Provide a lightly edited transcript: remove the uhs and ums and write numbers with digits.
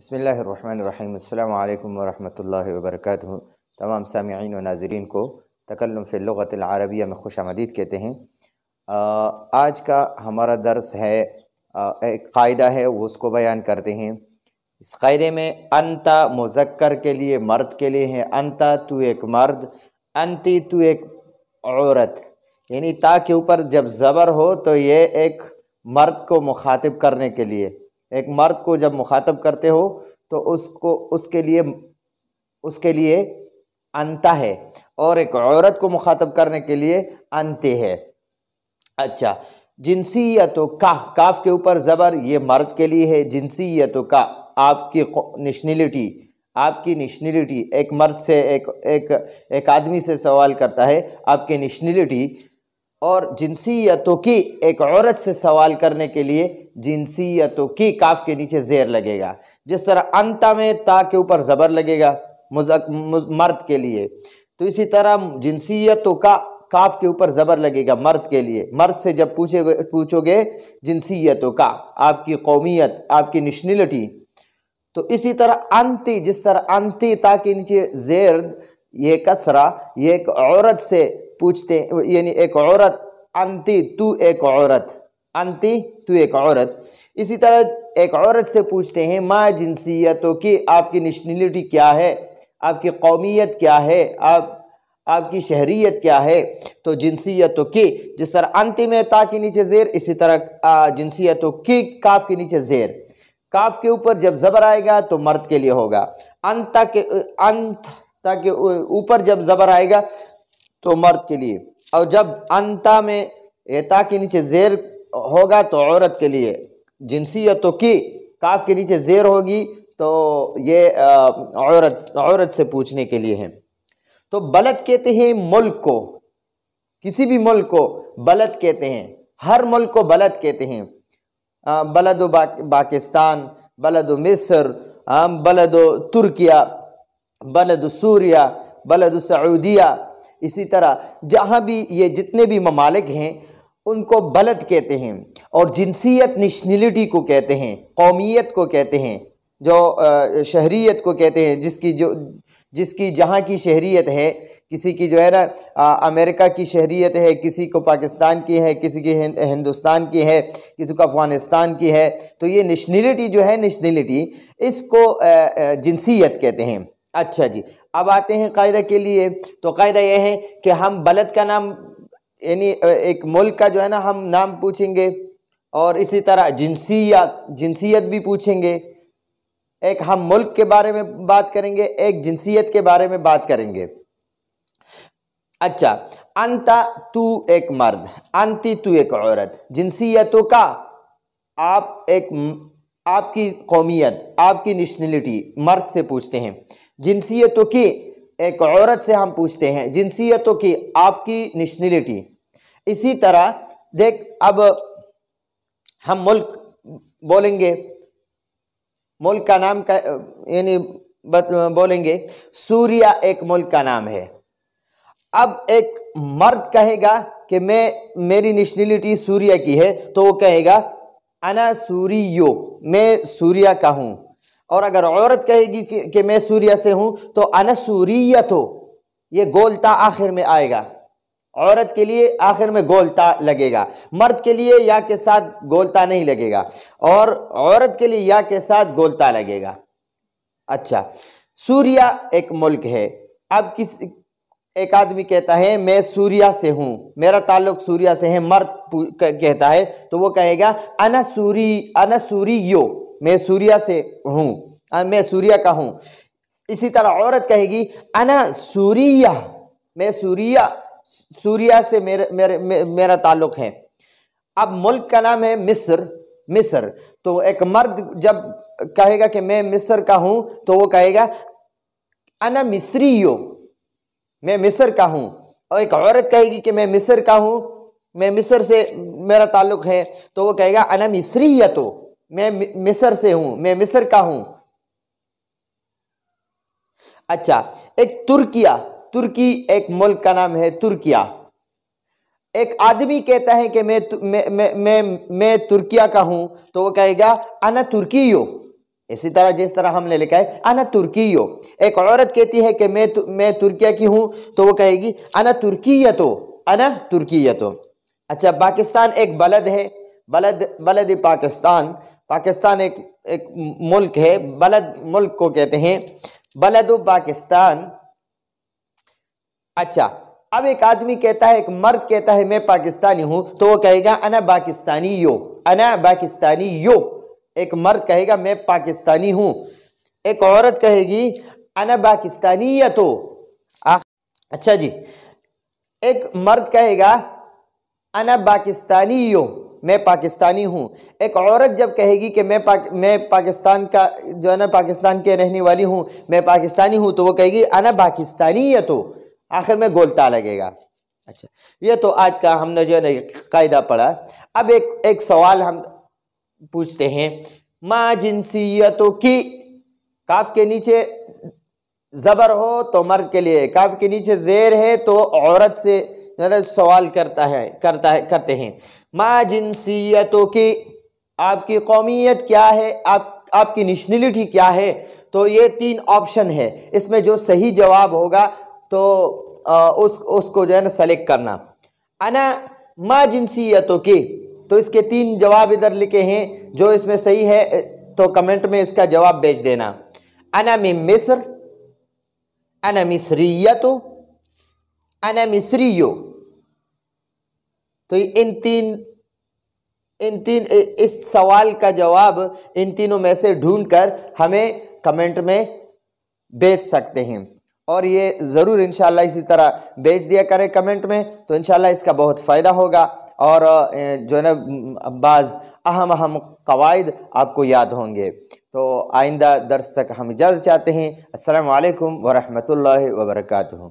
बिस्मिल्लाहिर्रहमानिर्रहीम। अस्सलामु अलैकुम वरहमतुल्लाहि वबरकातुहू। तमाम सामिईन व नाज़रीन को तकल्लुम फ़िल लुग़तिल अरबिय्या में खुशामदीद कहते हैं। आज का हमारा दर्स है, एक क़ायदा है वो उसको बयान करते हैं। इस क़ायदे में अंता मुज़क्कर के लिए, मर्द के लिए है। अंता तू एक मर्द, अंती तू एक औरत। यानी ता के ऊपर जब ज़बर हो तो ये एक मर्द को मुखातिब करने के लिए, एक मर्द को जब मुखातब करते हो तो उसके लिए अंता है, और एक औरत को मुखातब करने के लिए अंते है। अच्छा, जिनसियतो का, काफ के ऊपर ज़बर, ये मर्द के लिए है। जिनसियतो का, आपकी नेशनलिटी, एक मर्द से एक आदमी से सवाल करता है आपकी नेशनलिटी, और जिनसियतों की, एक औरत से सवाल करने के लिए जिनसियतों की काफ के नीचे ज़ेर लगेगा। जिस तरह अंता में ता के ऊपर ज़बर लगेगा मर्द के लिए, तो इसी तरह जिनसियतों का काफ के ऊपर ज़बर लगेगा मर्द के लिए। मर्द से जब पूछोगे जिनसियतों का, आपकी कौमियत, आपकी नेशनलिटी, तो इसी तरह अंती, जिस तरह अंती ता के नीचे ज़ेर, ये कसरा, ये एक औरत से पूछते, यानी एक औरत, अंती तू एक औरत, अंती तू एक औरत। इसी तरह एक औरत से पूछते हैं मा जिनसियतों की, आपकी नेशनलिटी क्या है, आपकी कौमियत क्या है, आपकी शहरियत क्या है। तो जिनसियतों की, जिस तरह अंती में ता के नीचे ज़ेर, इसी तरह जिनसियतों की काफ के नीचे ज़ेर। काफ के ऊपर जब ज़बर आएगा तो मर्द के लिए होगा। अंत के ऊपर जब ज़बर आएगा तो मर्द के लिए, और जब अंता में ता के नीचे ज़ेर होगा तो औरत के लिए। जिनसियतों की काफ के नीचे ज़ेर होगी तो ये औरत से पूछने के लिए है। तो बलद कहते हैं मुल्क को, किसी भी मुल्क को बलद कहते हैं, हर मुल्क को बलद कहते हैं। बलदो पाकिस्तान, बलदो मिस्र, बलदो तुर्किया, बलदो सूरिया, बलदो सऊदिया। इसी तरह जहाँ भी ये जितने भी ममालिक हैं उनको बलद कहते हैं। और जिनसियत नेशनलिटी को कहते हैं, कौमियत को कहते हैं, जो शहरियत को कहते हैं, जिसकी जहाँ की शहरियत है, किसी की जो है ना अमेरिका की शहरियत है, किसी को पाकिस्तान की है, किसी की हिंदुस्तान की है, किसी को अफ़गानिस्तान की है। तो ये नेशनलिटी जो है, नेशनलिटी, इसको जिनसियत कहते हैं। अच्छा जी, अब आते हैं कायदा के लिए। तो कायदा यह है कि हम बलद का नाम, यानी एक मुल्क का जो है ना हम नाम पूछेंगे, और इसी तरह जिनसियत भी पूछेंगे। एक हम मुल्क के बारे में बात करेंगे, एक जिनसियत के बारे में बात करेंगे। अच्छा, अंता तू एक मर्द, अंती तू एक औरत। जिनसियतों का, आपकी कौमियत, आपकी नेशनलिटी, मर्द से पूछते हैं। जिनसियतों की, एक औरत से हम पूछते हैं। जिनसियतों की, आपकी नेशनलिटी। इसी तरह देख, अब हम मुल्क बोलेंगे, मुल्क का नाम का यानी बोलेंगे सूरिया एक मुल्क का नाम है। अब एक मर्द कहेगा कि मेरी नेशनलिटी सूरिया की है, तो वो कहेगा अना सूरियो, मैं सूरिया का हूँ। और अगर औरत कहेगी कि मैं सूरिया से हूँ, तो अना सूरियतो, ये गोलता आखिर में आएगा। औरत के लिए आखिर में गोलता लगेगा, मर्द के लिए या के साथ गोलता नहीं लगेगा, और औरत के लिए या के साथ गोलता लगेगा। अच्छा, सूरिया एक मुल्क है। अब एक आदमी कहता है मैं सूरिया से हूँ, मेरा ताल्लुक सूरिया से है, मर्द कहता है, तो वो कहेगा अना सूरियो, मैं सूरिया से हूँ, मैं सूरिया का हूँ। इसी तरह औरत कहेगी अना सूरिया, मैं सूरिया से मेरा ताल्लुक है। अब मुल्क का नाम है मिस्र। तो एक मर्द जब कहेगा कि मैं मिस्र का हूँ, तो वो कहेगा अना मिस्रियो, मैं मिस्र का हूँ। और एक औरत कहेगी कि मैं मिस्र का हूँ, मैं मिस्र से मेरा ताल्लुक है, तो वो कहेगा अना मिस्रियतो, मैं मिस्र से हूँ, मैं मिस्र का हूँ। अच्छा, एक तुर्की एक मुल्क का नाम है तुर्किया। एक आदमी कहता है कि मैं तुर्किया का हूँ, तो वो कहेगा अना तुर्कियो, इसी तरह जिस तरह हमने लिखा है अना तुर्कियो, एक औरत कहती है कि मैं तुर्किया की हूँ, तो वो कहेगी अना तुर्कियतो, अना तुर्कियतो। अच्छा, पाकिस्तान एक बलद है, बलद पाकिस्तान, पाकिस्तान एक मुल्क है, बलद मुल्क को कहते हैं, बलद पाकिस्तान। अच्छा, अब एक आदमी कहता है, एक मर्द कहता है मैं पाकिस्तानी हूं, तो वो कहेगा अना पाकिस्तानी यो, अना पाकिस्तानी यो। एक मर्द कहेगा मैं पाकिस्तानी हूं, एक औरत कहेगी अना पाकिस्तानियतो। अच्छा जी, एक मर्द कहेगा अना पाकिस्तानी यो, मैं पाकिस्तानी हूँ। एक औरत जब कहेगी कि मैं पाकिस्तान का जो है ना, पाकिस्तान के रहने वाली हूँ, मैं पाकिस्तानी हूँ, तो वो कहेगी अना पाकिस्तानियतो, आखिर में गोलता लगेगा। अच्छा, ये तो आज का हमने जो है ना कायदा पढ़ा। अब एक सवाल हम पूछते हैं, मा जिनसियतों की, काफ के नीचे ज़बर हो तो मर्द के लिए, काफ के नीचे ज़ेर है तो औरत से सवाल करते हैं। मा जिनसियतों की, आपकी कौमियत क्या है, आपकी नेशनलिटी क्या है। तो ये 3 ऑप्शन है, इसमें जो सही जवाब होगा तो उसको जो है ना सेलेक्ट करना। अना मा जिनसियतों की, तो इसके 3 जवाब इधर लिखे हैं, जो इसमें सही है तो कमेंट में इसका जवाब भेज देना। अना मिन मिस्र, अना मिस्रियतो, अना मिस्रियो। तो इन तीन इस सवाल का जवाब इन तीनों में से ढूंढकर हमें कमेंट में भेज सकते हैं, और ये ज़रूर इंशाल्लाह इसी तरह भेज दिया करें कमेंट में, तो इंशाल्लाह इसका बहुत फ़ायदा होगा, और जो है ना बाज़ अहम क़वाइद आपको याद होंगे। तो आइंदा दर्स तक हम इजाज़त चाहते हैं। अस्सलामु अलैकुम व रहमतुल्लाहि व बरकातुहू।